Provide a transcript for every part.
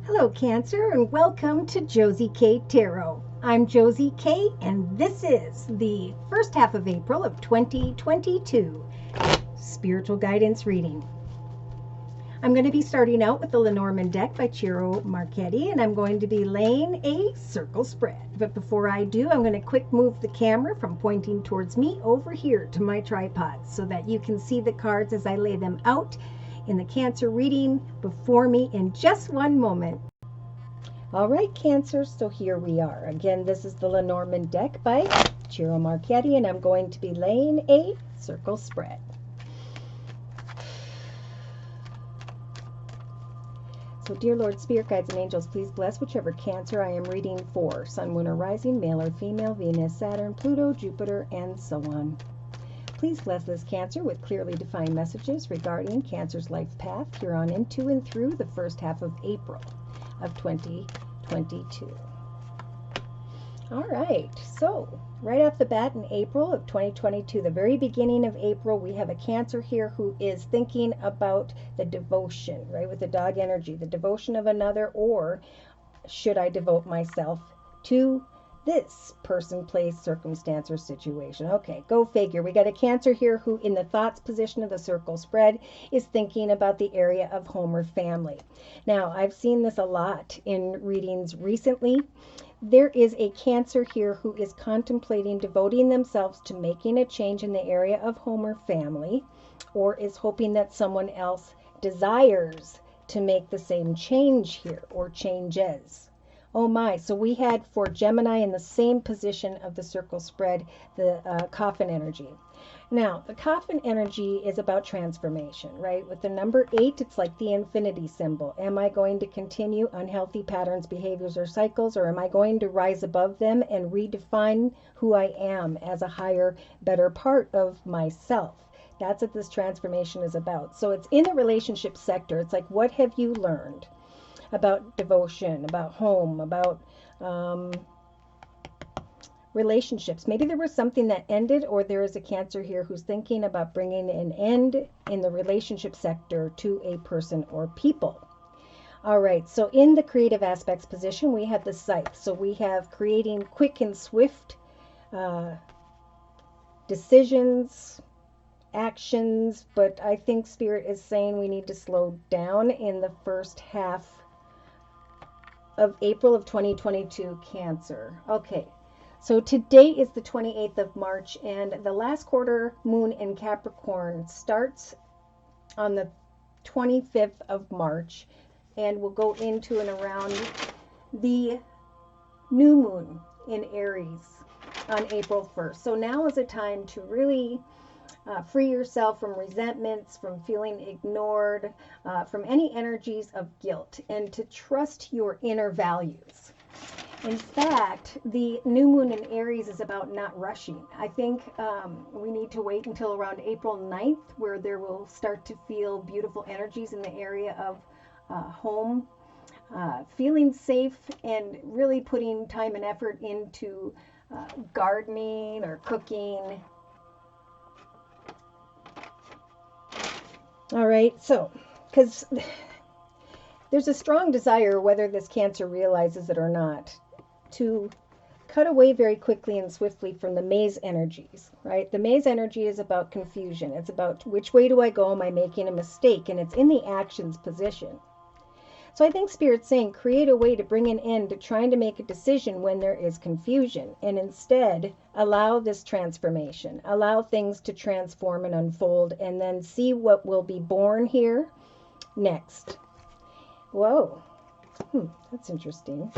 Hello, Cancer, and welcome to Josie K Tarot. I'm Josie K, and this is the first half of April of 2022 spiritual guidance reading. I'm going to be starting out with the Lenormand deck by Ciro Marchetti, and I'm going to be laying a circle spread. But before I do, I'm going to quick move the camera from pointing towards me over here to my tripod so that you can see the cards as I lay them out in the Cancer reading before me in just one moment. All right, Cancer, so here we are. Again, this is the Lenormand deck by Ciro Marchetti, and I'm going to be laying a circle spread. So, dear Lord, Spirit Guides and Angels, please bless whichever Cancer I am reading for. Sun, Moon, or Rising, male or female, Venus, Saturn, Pluto, Jupiter, and so on. Please bless this Cancer with clearly defined messages regarding Cancer's life path here on into and through the first half of April of 2022. All right, so right off the bat in April of 2022, the very beginning of April, we have a Cancer here who is thinking about the devotion, right, with the dog energy, the devotion of another, or should I devote myself to this person, place, circumstance, or situation. Okay, go figure. We got a Cancer here who, in the thoughts position of the circle spread, is thinking about the area of home or family. Now, I've seen this a lot in readings recently. There is a Cancer here who is contemplating devoting themselves to making a change in the area of home or family, or is hoping that someone else desires to make the same change here, or changes. Oh my, so we had for Gemini in the same position of the circle spread, the coffin energy. Now, the coffin energy is about transformation, right? With the number 8, it's like the infinity symbol. Am I going to continue unhealthy patterns, behaviors, or cycles, or am I going to rise above them and redefine who I am as a higher, better part of myself? That's what this transformation is about. So it's in the relationship sector. It's like, what have you learned about devotion, about home, about relationships? Maybe there was something that ended, or there is a Cancer here who's thinking about bringing an end in the relationship sector to a person or people. All right, so in the creative aspects position, we have the scythe. So we have creating quick and swift decisions, actions, but I think Spirit is saying we need to slow down in the first half of April of 2022, Cancer. Okay, so today is the 28th of March, and the last quarter moon in Capricorn starts on the 25th of March and will go into and around the new moon in Aries on April 1st. So now is a time to really free yourself from resentments, from feeling ignored, from any energies of guilt, and to trust your inner values. In fact, the new moon in Aries is about not rushing. I think we need to wait until around April 9th, where there will start to feel beautiful energies in the area of home, feeling safe, and really putting time and effort into gardening or cooking. All right, so, because there's a strong desire, whether this Cancer realizes it or not, to cut away very quickly and swiftly from the maze energies, right? The maze energy is about confusion. It's about which way do I go? Am I making a mistake? And it's in the actions position. So I think Spirit's saying create a way to bring an end to trying to make a decision when there is confusion, and instead allow this transformation, allow things to transform and unfold, and then see what will be born here next. Whoa, that's interesting.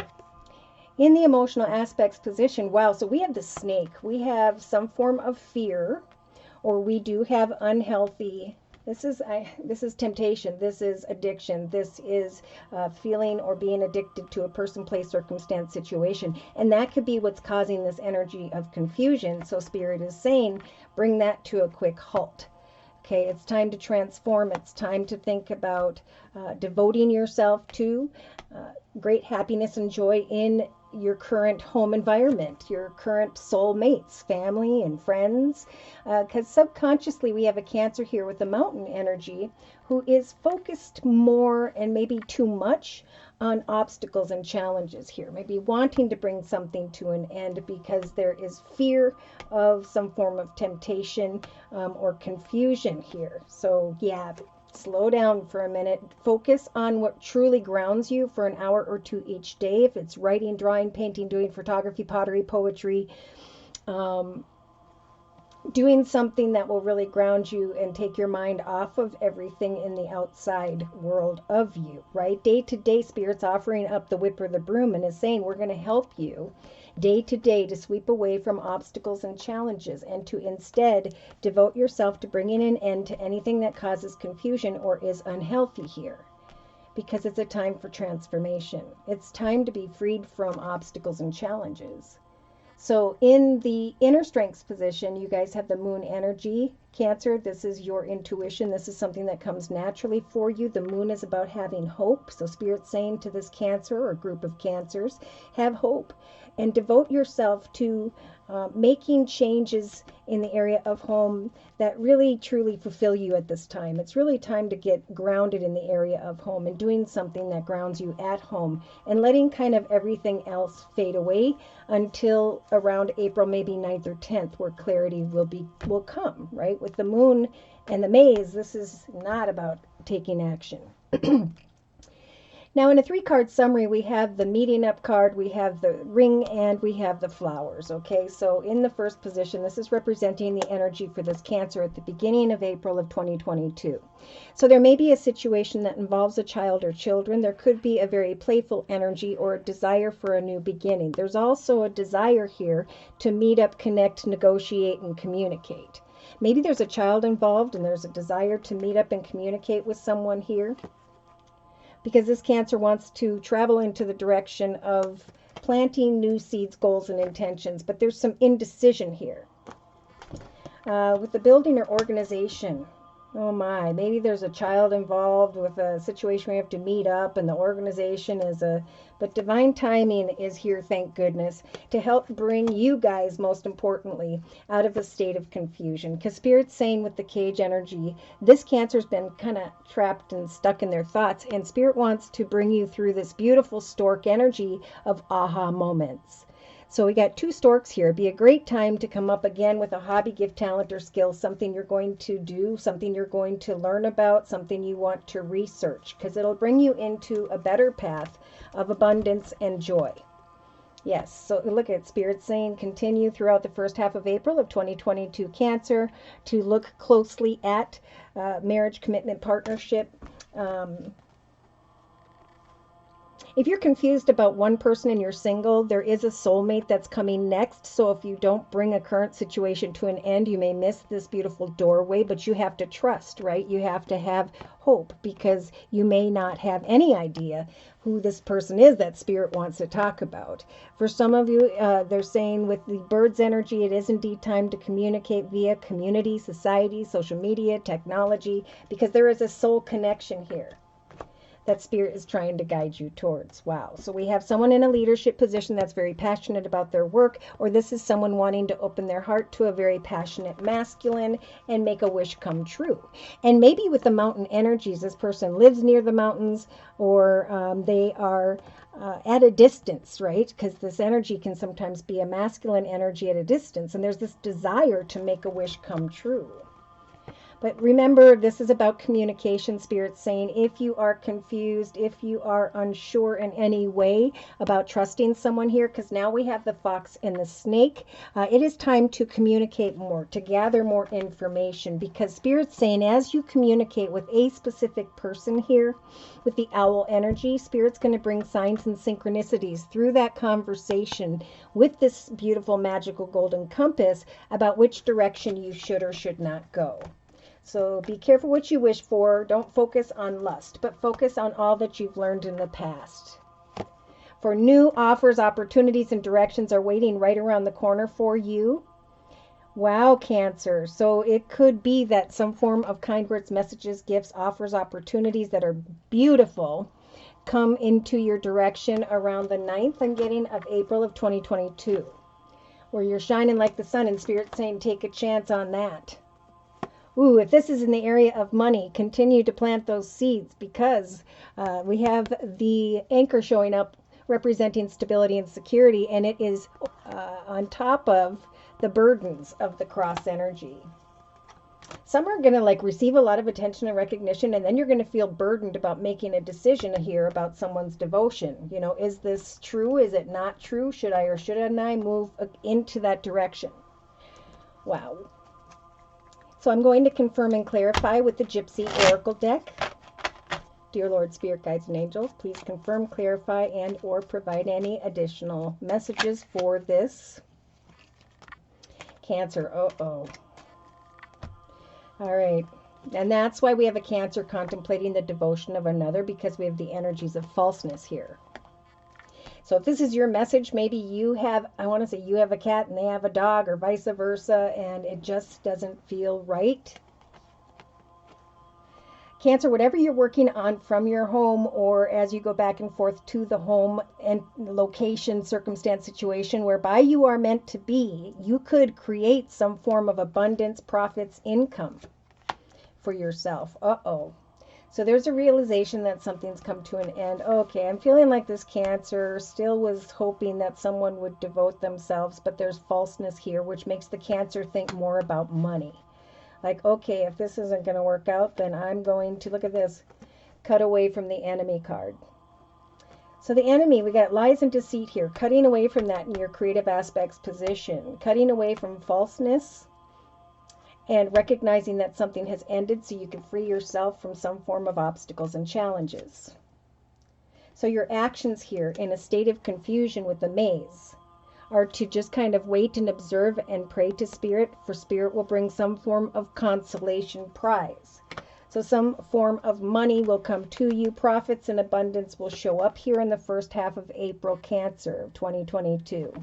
In the emotional aspects position, wow, so we have the snake. We have some form of fear, or we do have unhealthy. This is temptation. This is addiction. This is feeling or being addicted to a person, place, circumstance, situation. And that could be what's causing this energy of confusion. So Spirit is saying, bring that to a quick halt. Okay, it's time to transform. It's time to think about devoting yourself to great happiness and joy in your current home environment, your current soul mates, family and friends, because subconsciously we have a Cancer here with the mountain energy who is focused more and maybe too much on obstacles and challenges here, maybe wanting to bring something to an end because there is fear of some form of temptation or confusion here. So yeah, slow down for a minute. Focus on what truly grounds you for an hour or two each day. If it's writing, drawing, painting, doing photography, pottery, poetry, doing something that will really ground you and take your mind off of everything in the outside world of you, right? Day to day, Spirit's offering up the whip or the broom and is saying, we're going to help you day to day to sweep away from obstacles and challenges and to instead devote yourself to bringing an end to anything that causes confusion or is unhealthy here. Because it's a time for transformation. It's time to be freed from obstacles and challenges. So in the inner strengths position, you guys have the moon energy. Cancer, this is your intuition. This is something that comes naturally for you. The moon is about having hope. So Spirit's saying to this Cancer or group of Cancers, have hope and devote yourself to making changes in the area of home that really truly fulfill you at this time. It's really time to get grounded in the area of home and doing something that grounds you at home and letting kind of everything else fade away until around April, maybe 9th or 10th, where clarity will come, right? With the moon and the maze, this is not about taking action. Now, in a 3-card summary, we have the meeting up card, we have the ring, and we have the flowers, okay? So in the first position, this is representing the energy for this Cancer at the beginning of April of 2022. So there may be a situation that involves a child or children. There could be a very playful energy or a desire for a new beginning. There's also a desire here to meet up, connect, negotiate, and communicate. Maybe there's a child involved and there's a desire to meet up and communicate with someone here, because this Cancer wants to travel into the direction of planting new seeds, goals, and intentions. But there's some indecision here. With the building or organization, oh my, maybe there's a child involved with a situation where you have to meet up and the organization is but divine timing is here, thank goodness, to help bring you guys, most importantly, out of a state of confusion. Because Spirit's saying with the cage energy, this Cancer's been kind of trapped and stuck in their thoughts, and Spirit wants to bring you through this beautiful stork energy of aha moments. So we got 2 storks here. It'd be a great time to come up again with a hobby, gift, talent, or skill, something you're going to do, something you're going to learn about, something you want to research, because it'll bring you into a better path of abundance and joy. Yes, so look at Spirit saying continue throughout the first half of April of 2022, Cancer, to look closely at marriage, commitment, partnership. If you're confused about one person and you're single, there is a soulmate that's coming next. So if you don't bring a current situation to an end, you may miss this beautiful doorway, but you have to trust, right? You have to have hope, because you may not have any idea who this person is that Spirit wants to talk about. For some of you, they're saying with the bird's energy, it is indeed time to communicate via community, society, social media, technology, because there is a soul connection here that Spirit is trying to guide you towards. Wow. So we have someone in a leadership position that's very passionate about their work, or this is someone wanting to open their heart to a very passionate masculine and make a wish come true. And maybe with the mountain energies, this person lives near the mountains, or they are at a distance, right? Because this energy can sometimes be a masculine energy at a distance, and there's this desire to make a wish come true. But remember, this is about communication. Spirit's saying if you are confused, if you are unsure in any way about trusting someone here, because now we have the fox and the snake, it is time to communicate more, to gather more information, because Spirit's saying as you communicate with a specific person here, with the owl energy, Spirit's going to bring signs and synchronicities through that conversation with this beautiful magical golden compass about which direction you should or should not go. So be careful what you wish for. Don't focus on lust, but focus on all that you've learned in the past. For new offers, opportunities, and directions are waiting right around the corner for you. Wow, Cancer. So it could be that some form of kind words, messages, gifts, offers, opportunities that are beautiful come into your direction around the 9th, I'm getting, of April of 2022, where you're shining like the sun, and Spirit saying take a chance on that. Ooh, if this is in the area of money, continue to plant those seeds, because we have the anchor showing up representing stability and security, and it is on top of the burdens of the cross energy. Some are going to like receive a lot of attention and recognition, and then you're going to feel burdened about making a decision here about someone's devotion. You know, is this true? Is it not true? Should I or shouldn't I move into that direction? Wow. So I'm going to confirm and clarify with the Gypsy Oracle deck. Dear Lord, Spirit, Guides, and Angels, please confirm, clarify, and or provide any additional messages for this Cancer. Uh-oh. All right. And that's why we have a Cancer contemplating the devotion of another, because we have the energies of falseness here. So if this is your message, maybe you have, I want to say you have a cat and they have a dog, or vice versa, and it just doesn't feel right. Cancer, whatever you're working on from your home, or as you go back and forth to the home and location, circumstance, situation whereby you are meant to be, you could create some form of abundance, profits, income for yourself. Uh-oh. So there's a realization that something's come to an end. Okay, I'm feeling like this Cancer still was hoping that someone would devote themselves, but there's falseness here, which makes the Cancer think more about money. Like, okay, if this isn't going to work out, then I'm going to, look at this, cut away from the enemy card. So the enemy, we got lies and deceit here, cutting away from that in your creative aspects position, cutting away from falseness, and recognizing that something has ended so you can free yourself from some form of obstacles and challenges. So your actions here, in a state of confusion with the maze, are to just kind of wait and observe and pray to Spirit, for Spirit will bring some form of consolation prize. So some form of money will come to you. Profits and abundance will show up here in the first half of April, Cancer, 2022.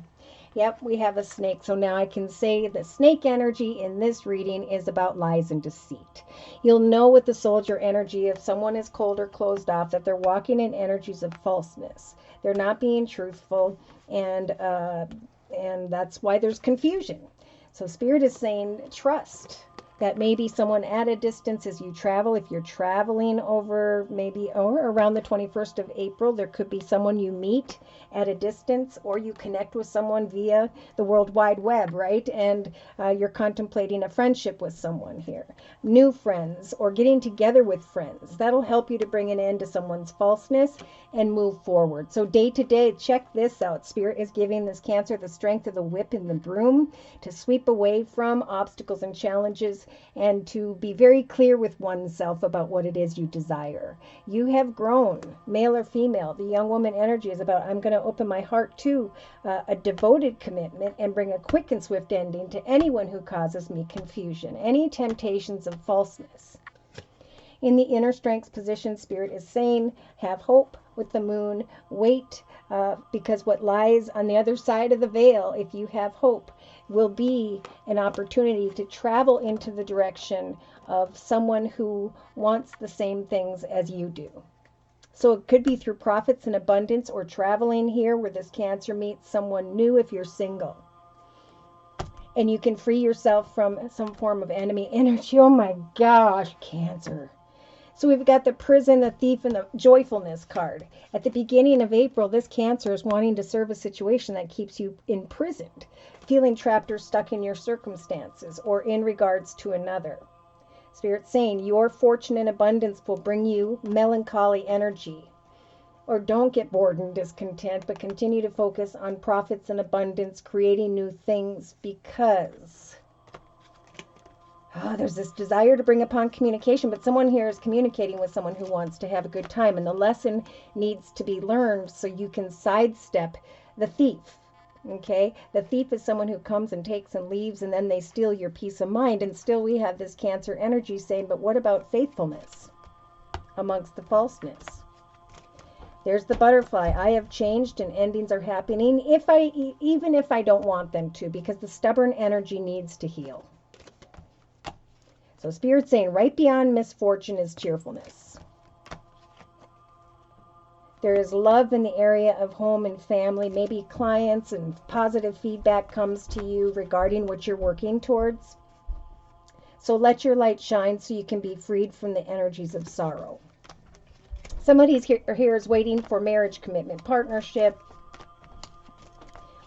Yep, we have a snake. So now I can say the snake energy in this reading is about lies and deceit. You'll know with the soldier energy, if someone is cold or closed off, that they're walking in energies of falseness. They're not being truthful, and that's why there's confusion. So Spirit is saying trust that maybe someone at a distance as you travel, if you're traveling over maybe or around the 21st of April, there could be someone you meet at a distance, or you connect with someone via the World Wide Web, right? And you're contemplating a friendship with someone here. New friends, or getting together with friends. That'll help you to bring an end to someone's falseness and move forward. So day to day, check this out. Spirit is giving this Cancer the strength of the whip and the broom to sweep away from obstacles and challenges, and to be very clear with oneself about what it is you desire. You have grown, male or female. The young woman energy is about, I'm going to open my heart to a devoted commitment and bring a quick and swift ending to anyone who causes me confusion, any temptations of falseness. In the inner strength position, Spirit is saying, have hope with the moon, wait, because what lies on the other side of the veil, if you have hope, will be an opportunity to travel into the direction of someone who wants the same things as you do. So it could be through profits and abundance, or traveling here where this Cancer meets someone new if you're single. And you can free yourself from some form of enemy energy. Oh my gosh, Cancer. So we've got the prison, the thief, and the joyfulness card. At the beginning of April, this Cancer is wanting to serve a situation that keeps you imprisoned, feeling trapped or stuck in your circumstances or in regards to another. Spirit saying your fortune and abundance will bring you melancholy energy. Or don't get bored and discontent, but continue to focus on profits and abundance, creating new things, because there's this desire to bring upon communication, but someone here is communicating with someone who wants to have a good time, and the lesson needs to be learned so you can sidestep the thief. Okay, the thief is someone who comes and takes and leaves, and then they steal your peace of mind. And still we have this Cancer energy saying, but what about faithfulness amongst the falseness? There's the butterfly. I have changed and endings are happening, even if I don't want them to, because the stubborn energy needs to heal. So Spirit's saying right beyond misfortune is cheerfulness. There is love in the area of home and family. Maybe clients and positive feedback comes to you regarding what you're working towards. So let your light shine so you can be freed from the energies of sorrow. Somebody's here is waiting for marriage, commitment, partnership,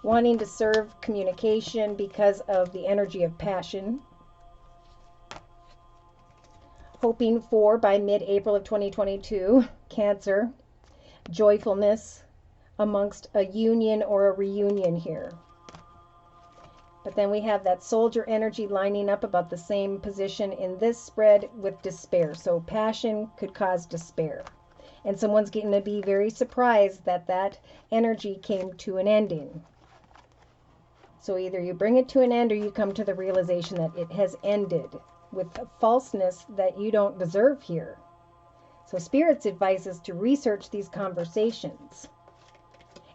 wanting to serve communication because of the energy of passion. Hoping for, by mid-April of 2022, Cancer, joyfulness amongst a union or a reunion here. But then we have that soldier energy lining up about the same position in this spread with despair. So passion could cause despair. And someone's going to be very surprised that that energy came to an ending. So either you bring it to an end or you come to the realization that it has ended with a falseness that you don't deserve here. So Spirit's advice is to research these conversations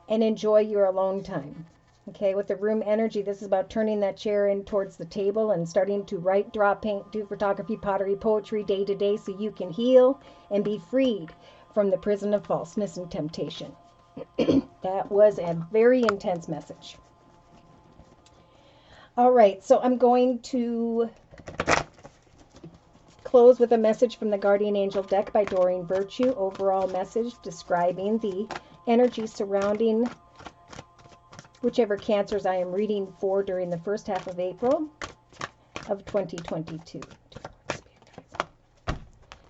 and enjoy your alone time. Okay, with the room energy, this is about turning that chair in towards the table and starting to write, draw, paint, do photography, pottery, poetry day to day so you can heal and be freed from the prison of falseness and temptation. That was a very intense message. All right, so I'm going to close with a message from the Guardian Angel deck by Doreen Virtue. Overall message describing the energy surrounding whichever Cancers I am reading for during the first half of April of 2022.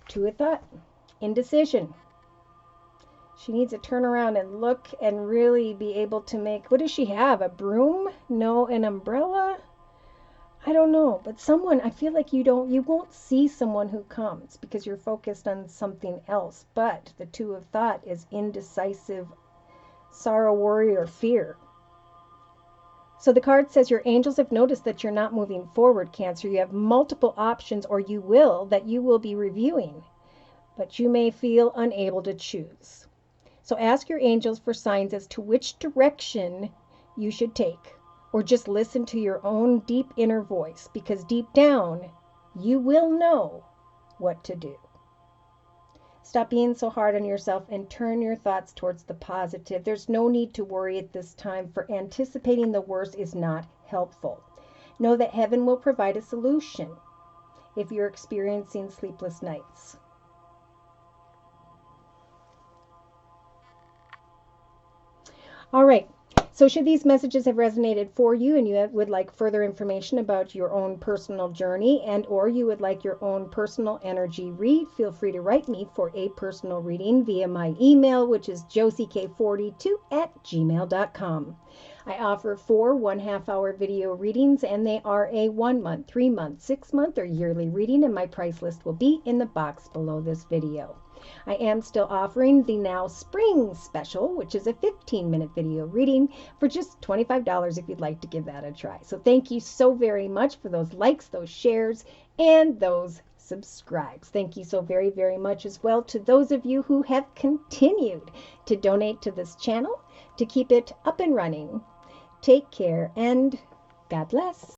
Two of Thought, indecision. She needs to turn around and look and really be able to make, what does she have? A broom? No, an umbrella? I don't know, but someone, I feel like you won't see someone who comes because you're focused on something else. But the Two of Thought is indecisive, sorrow, worry, or fear. So the card says your angels have noticed that you're not moving forward, Cancer. You have multiple options, or you will, that you will be reviewing, but you may feel unable to choose. So ask your angels for signs as to which direction you should take, or just listen to your own deep inner voice, because deep down, you will know what to do. Stop being so hard on yourself and turn your thoughts towards the positive. There's no need to worry at this time, for anticipating the worst is not helpful. Know that heaven will provide a solution if you're experiencing sleepless nights. All right. So should these messages have resonated for you and you would like further information about your own personal journey and or you would like your own personal energy read, feel free to write me for a personal reading via my email, which is josiek42@gmail.com. I offer 4 1/2-hour video readings, and they are a 1 month, 3 month, 6 month, or yearly reading, and my price list will be in the box below this video. I am still offering the Now Spring Special, which is a 15-minute video reading for just $25 if you'd like to give that a try. So thank you so very much for those likes, those shares, and those subscribes. Thank you so very, very much as well to those of you who have continued to donate to this channel to keep it up and running. Take care and God bless.